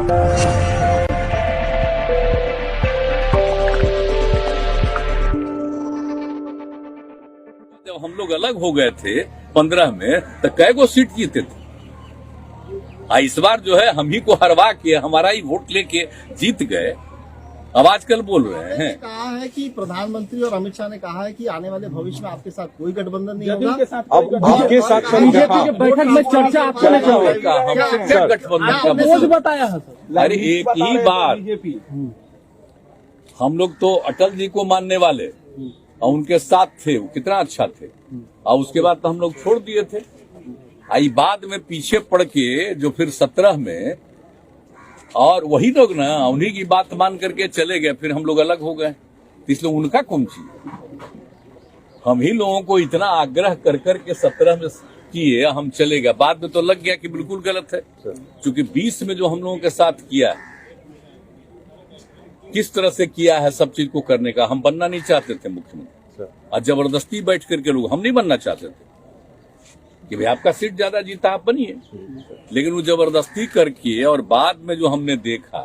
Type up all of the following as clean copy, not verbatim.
जब हम लोग अलग हो गए थे 15 में तो कै गो सीट जीते थे। इस बार जो है हम ही को हरवा के हमारा ही वोट लेके जीत गए। अब आजकल बोल रहे हैं, कहा है कि प्रधानमंत्री और अमित शाह ने कहा है कि आने वाले भविष्य में आपके साथ कोई गठबंधन नहीं होगा। आपके साथ बीजेपी के बैठक में चर्चा आपसे नहीं होगा। हमसे क्या गठबंधन का रोज बताया है सर। अरे एक ही बार हम लोग तो अटल जी को मानने वाले और उनके साथ थे, वो कितना अच्छा थे, और उसके बाद तो हम लोग छोड़ दिए थे। आई बाद में पीछे पड़ के जो फिर 17 में और वही लोग ना उन्हीं की बात मान करके चले गए, फिर हम लोग अलग हो गए। इसलिए उनका कौन चीज, हम ही लोगों को इतना आग्रह कर करके 17 में किए, हम चले गए। बाद में तो लग गया कि बिल्कुल गलत है, क्योंकि 20 में जो हम लोगों के साथ किया है, किस तरह से किया है सब चीज को करने का। हम बनना नहीं चाहते थे मुख्यमंत्री, और जबरदस्ती बैठ करके लोग, हम नहीं बनना चाहते थे कि भाई आपका सीट ज्यादा जीता आप बनिए, लेकिन वो जबरदस्ती करके। और बाद में जो हमने देखा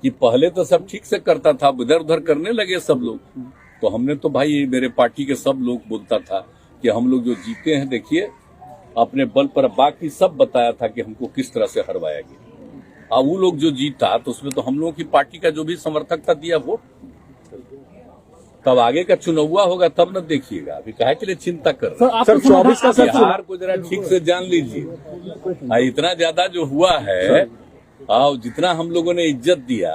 कि पहले तो सब ठीक से करता था, इधर उधर करने लगे सब लोग, तो हमने तो भाई मेरे पार्टी के सब लोग बोलता था कि हम लोग जो जीते हैं देखिए अपने बल पर, बाकी सब बताया था कि हमको किस तरह से हरवाया गया। अब वो लोग जो जीता तो उसमें तो हम लोगों की पार्टी का जो भी समर्थक था दिया वोट। तब आगे का चुनाव होगा तब न देखिएगा, अभी काहे के लिए चिंता कर रहे हैं। सर 24 का बिहार को जरा ठीक से जान लीजिए, इतना ज्यादा जो हुआ है और जितना हम लोगों ने इज्जत दिया,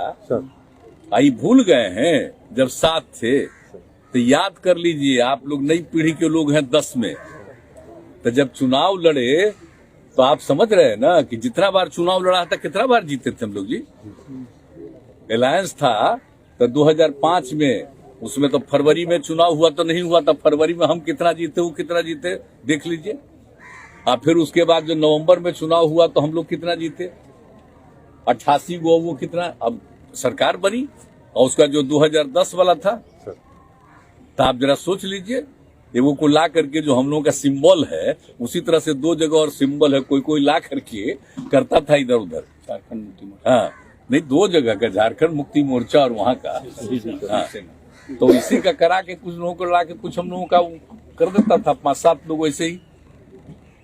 आई भूल गए हैं जब साथ थे। तो याद कर लीजिए, आप लोग नई पीढ़ी के लोग हैं 10 में, तो जब चुनाव लड़े तो आप समझ रहे हैं ना कि जितना बार चुनाव लड़ा था कितना बार जीते थे हम लोग जी। अलायंस था तो 2005 में, उसमें तो फरवरी में चुनाव हुआ तो नहीं हुआ था, फरवरी में हम कितना जीते वो कितना जीते देख लीजिए। और फिर उसके बाद जो नवंबर में चुनाव हुआ तो हम लोग कितना जीते, 88 गो, वो कितना अब सरकार बनी। और उसका जो 2010 वाला था, तो आप जरा सोच लीजिए, ये वो को ला करके जो हम लोगों का सिंबल है, उसी तरह से 2 जगह और सिंबल है, कोई कोई ला करके करता था इधर उधर। झारखंड मुक्ति मोर्चा, हाँ नहीं 2 जगह का, झारखंड मुक्ति मोर्चा और वहाँ का, हाँ। तो इसी का करा के कुछ लोगों को ला के कुछ हम लोगों का कर देता था, 5-7 लोग ऐसे ही।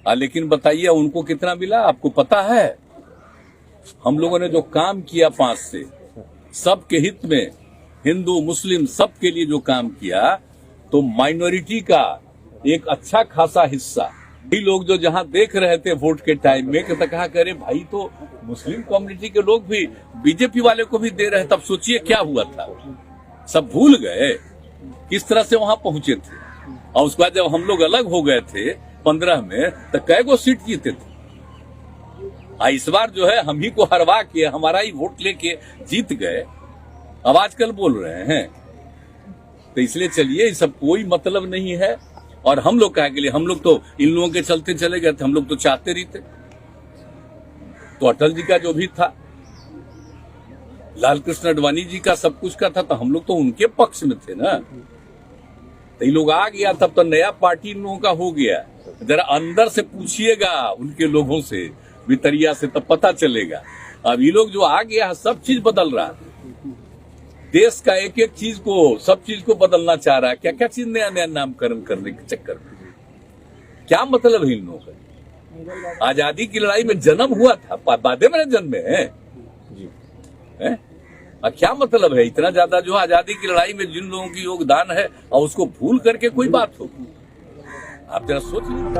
लेकिन बताइए उनको कितना मिला आपको पता है। हम लोगों ने जो काम किया 5 से, सबके हित में, हिंदू मुस्लिम सबके लिए जो काम किया, तो माइनॉरिटी का एक अच्छा खासा हिस्सा भी लोग जो जहां देख रहे थे वोट के टाइम में, तो कहा करे भाई तो मुस्लिम कम्युनिटी के लोग भी बीजेपी वाले को भी दे रहे, तब सोचिए क्या हुआ था। सब भूल गए किस तरह से वहां पहुंचे थे। और उसके बाद जब हम लोग अलग हो गए थे 15 में, तो कै गो सीट जीते थे। इस बार जो है हम ही को हरवा के हमारा ही वोट लेके जीत गए। अब आजकल बोल रहे हैं, तो इसलिए चलिए, सब कोई मतलब नहीं है। और हम लोग कहा के लिए, हम लोग तो इन लोगों के चलते चले गए थे, हम लोग तो चाहते नहीं थे। तो अटल जी का जो भी था, लाल कृष्ण आडवाणी जी का सब कुछ का था, तो हम लोग तो उनके पक्ष में थे ना। तो ये लोग आ गया तब तो नया पार्टी इन लोगों का हो गया। जरा अंदर से पूछिएगा उनके लोगों से, भितरिया से, तब पता चलेगा। अब ये लोग जो आ गया सब चीज बदल रहा है, देश का एक एक चीज को, सब चीज को बदलना चाह रहा है। क्या क्या चीज नया नया नामकरण करने के चक्कर में, क्या मतलब है इन लोगों का। आजादी की लड़ाई में जन्म हुआ था, बादे में जन्मे हैं, क्या मतलब है इतना ज्यादा जो आजादी की लड़ाई में जिन लोगों की योगदान है, और उसको भूल करके कोई बात हो। आप जरा सोच लीजिए।